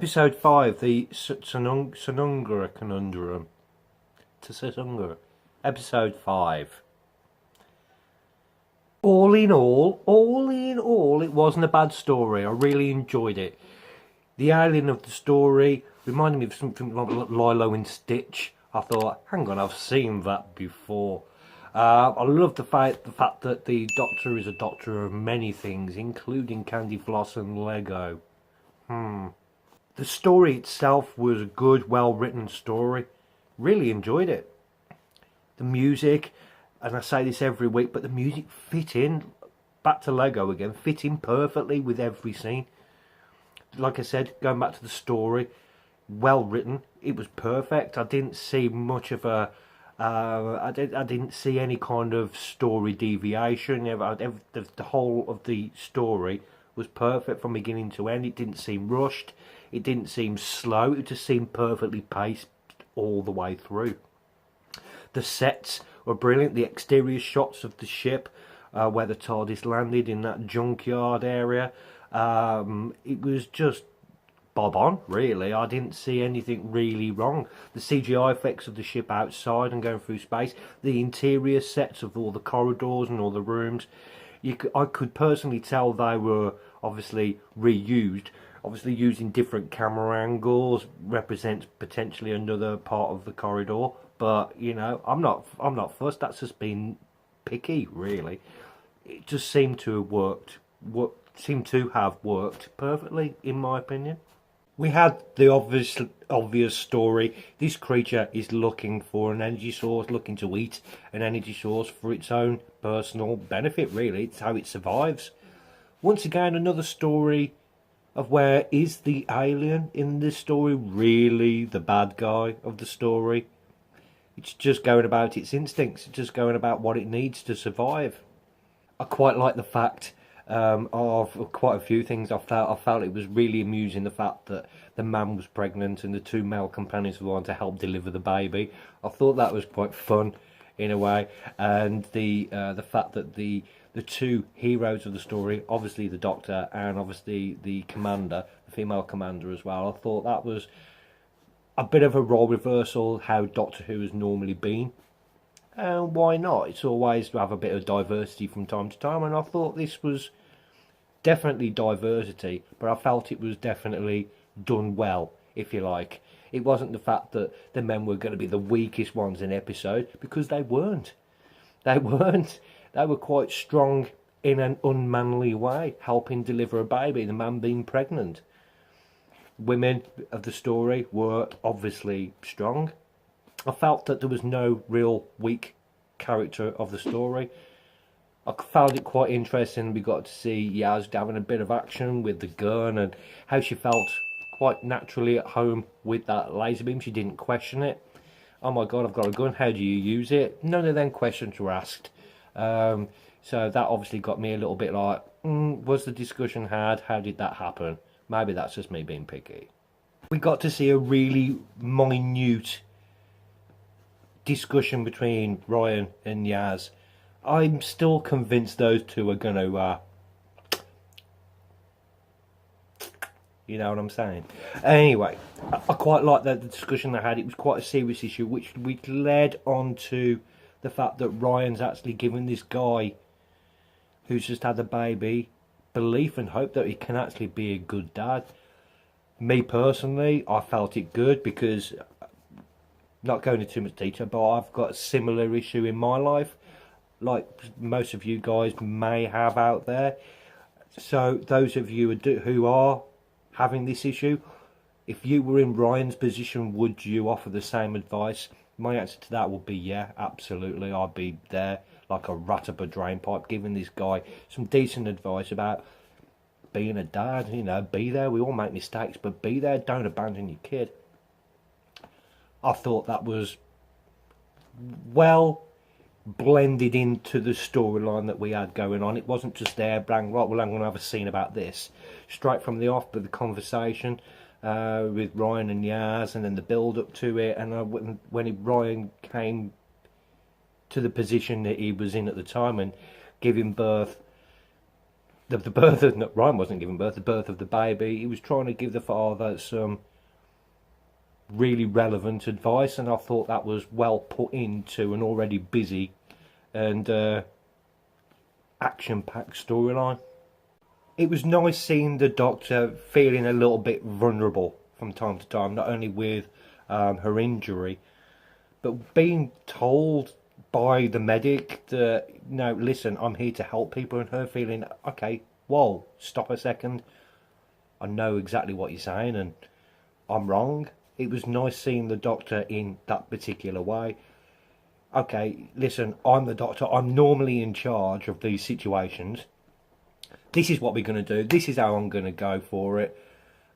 Episode 5, the Tsuranga conundrum. Tsuranga. Episode 5. All in all, it wasn't a bad story. I really enjoyed it. The alien of the story reminded me of something like Lilo and Stitch. I thought, hang on, I've seen that before. I love the fact that the Doctor is a doctor of many things, including candy floss and Lego. The story itself was a good, well-written story. Really enjoyed it. The music, and I say this every week, but the music fit in, back to Lego again, fit in perfectly with every scene. Like I said, going back to the story, well written, it was perfect. I didn't see much of a, I didn't see any kind of story deviation. The whole of the story was perfect from beginning to end. It didn't seem rushed. It didn't seem slow. It just seemed perfectly paced all the way through. The sets were brilliant. The exterior shots of the ship, where the TARDIS landed in that junkyard area, it was just bob on, really. I didn't see anything really wrong. The CGI effects of the ship outside and going through space, the interior sets of all the corridors and all the rooms, I could personally tell they were obviously reused. Obviously using different camera angles represents potentially another part of the corridor, but you know, I'm not fussed. That's just been picky, really. It just seemed to have worked perfectly, in my opinion. We had the obvious story. This creature is looking for an energy source, looking to eat an energy source for its own personal benefit, really. It's how it survives. Once again, another story of where is the alien in this story really the bad guy of the story. It's just going about its instincts. It's just going about what it needs to survive. I quite like the fact of quite a few things. I felt it was really amusing, the fact that the man was pregnant and the two male companions were on to help deliver the baby. I thought that was quite fun in a way, and the fact that the two heroes of the story, obviously the Doctor and obviously the commander, the female commander as well, I thought that was a bit of a role reversal how Doctor Who has normally been. And why not? It's always to have a bit of diversity from time to time, and I thought this was definitely diversity, but I felt it was definitely done well, if you like. It wasn't the fact that the men were going to be the weakest ones in episode, because they weren't. They weren't. They were quite strong in an unmanly way, helping deliver a baby, the man being pregnant. Women of the story were obviously strong. I felt that there was no real weak character of the story. I found it quite interesting. We got to see Yaz having a bit of action with the gun and how she felt quite naturally at home with that laser beam. She didn't question it. Oh my god, I've got a gun, how do you use it? None of them questions were asked. So that obviously got me a little bit like, was the discussion had? How did that happen? Maybe that's just me being picky. We got to see a really minute discussion between Ryan and Yaz. I'm still convinced those two are going to, you know what I'm saying? Anyway, I quite like the discussion they had. It was quite a serious issue, which led on to the fact that Ryan's actually given this guy who's just had a baby belief and hope that he can actually be a good dad. Me personally, I felt it good because, not going into too much detail, but I've got a similar issue in my life, like most of you guys may have out there. So those of you who are having this issue, if you were in Ryan's position, would you offer the same advice? My answer to that would be yeah, absolutely. I'd be there like a rat up a drain pipe, giving this guy some decent advice about being a dad. You know, be there. We all make mistakes, but be there. Don't abandon your kid. I thought that was well blended into the storyline that we had going on. It wasn't just there, bang, right, well, I'm going to have a scene about this. Straight from the off, but the conversation with Ryan and Yaz, and then the build up to it, and when Ryan came to the position that he was in at the time and giving birth the birth of, no, Ryan wasn't giving birth, the birth of the baby. He was trying to give the father some really relevant advice, and I thought that was well put into an already busy and action-packed storyline. It was nice seeing the Doctor feeling a little bit vulnerable from time to time, not only with her injury, but being told by the medic that, no, listen, I'm here to help people, and her feeling, okay, whoa, stop a second, I know exactly what you're saying and I'm wrong. It was nice seeing the Doctor in that particular way. Okay, listen, I'm the Doctor, I'm normally in charge of these situations. This is what we're going to do, this is how I'm going to go for it.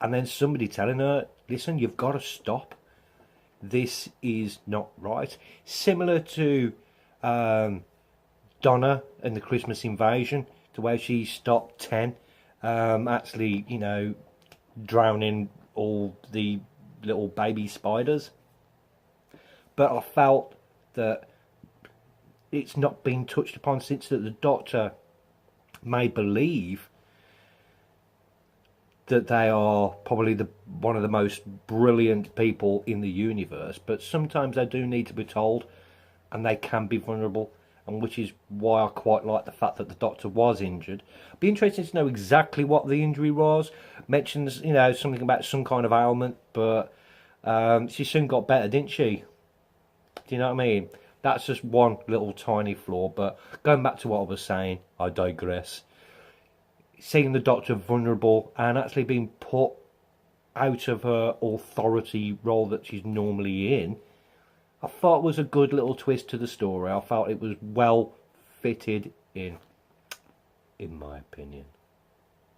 And then somebody telling her, listen, you've got to stop. This is not right. Similar to Donna and the Christmas Invasion, to where she stopped 10, actually, you know, drowning all the little baby spiders. But I felt that it's not been touched upon since that the Doctor may believe that they are probably one of the most brilliant people in the universe, but sometimes they do need to be told, and they can be vulnerable, and which is why I quite like the fact that the Doctor was injured. Be interesting to know exactly what the injury was. Mentions, you know, something about some kind of ailment, but she soon got better, didn't she? Do you know what I mean? That's just one little tiny flaw, but going back to what I was saying, I digress. Seeing the Doctor vulnerable and actually being put out of her authority role that she's normally in, I thought was a good little twist to the story. I felt it was well fitted in my opinion.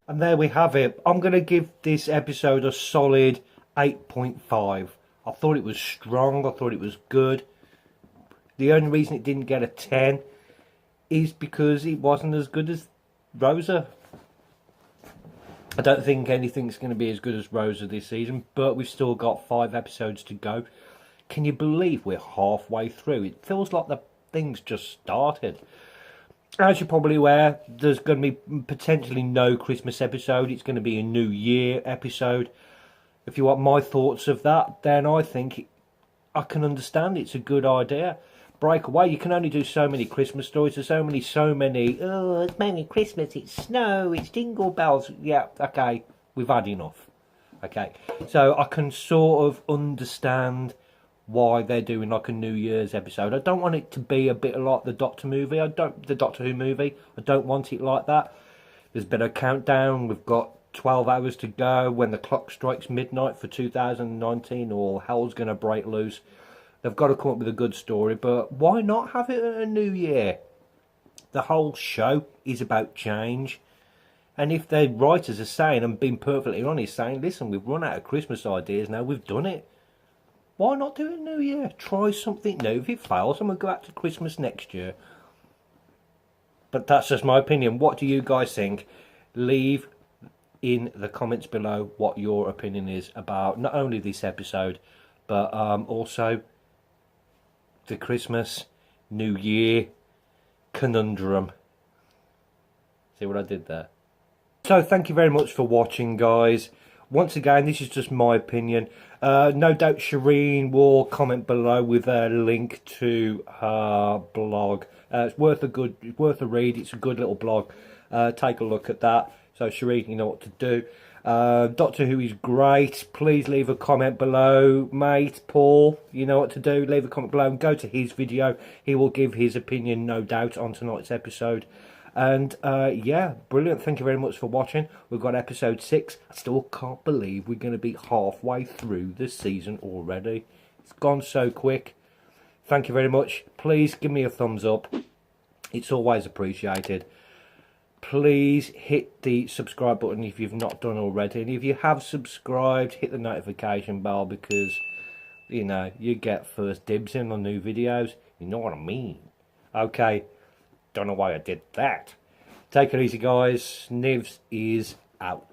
And there we have it. I'm going to give this episode a solid 8.5. I thought it was strong, I thought it was good. The only reason it didn't get a 10 is because it wasn't as good as Rosa. I don't think anything's going to be as good as Rosa this season, but we've still got 5 episodes to go. Can you believe we're halfway through? It feels like the thing's just started. As you're probably aware, there's going to be potentially no Christmas episode. It's going to be a New Year episode. If you want my thoughts of that, then I think I can understand it's a good idea. Break away. You can only do so many Christmas stories. There's so many, oh, it's Merry Christmas, it's snow, it's jingle bells. Yeah, okay, we've had enough. Okay, so I can sort of understand why they're doing like a New Year's episode. I don't want it to be a bit like the Doctor movie. The Doctor Who movie. I don't want it like that. There's been a countdown. We've got 12 hours to go. When the clock strikes midnight for 2019, all hell's going to break loose. They've got to come up with a good story, but why not have it at a New Year? The whole show is about change. And if the writers are saying, and being perfectly honest, saying, listen, we've run out of Christmas ideas now, we've done it. Why not do it New Year? Try something new. If it fails, I'm going to go back to Christmas next year. But that's just my opinion. What do you guys think? Leave in the comments below what your opinion is about not only this episode, but also the Christmas, New Year conundrum. See what I did there? So thank you very much for watching, guys. Once again, this is just my opinion. No doubt Shireen will comment below with a link to her blog. It's worth a read. It's a good little blog. Take a look at that. So Shireen, you know what to do. Doctor Who is great. Please leave a comment below. Mate, Paul, you know what to do. Leave a comment below and go to his video. He will give his opinion, no doubt, on tonight's episode. And yeah, brilliant. Thank you very much for watching. We've got episode 6. I still can't believe we're going to be halfway through this season already. It's gone so quick. Thank you very much. Please give me a thumbs up. It's always appreciated. Please hit the subscribe button if you've not done already. And if you have subscribed, hit the notification bell because, you know, you get first dibs in on new videos. You know what I mean? Okay. Don't know why I did that. Take it easy, guys. Nivs is out.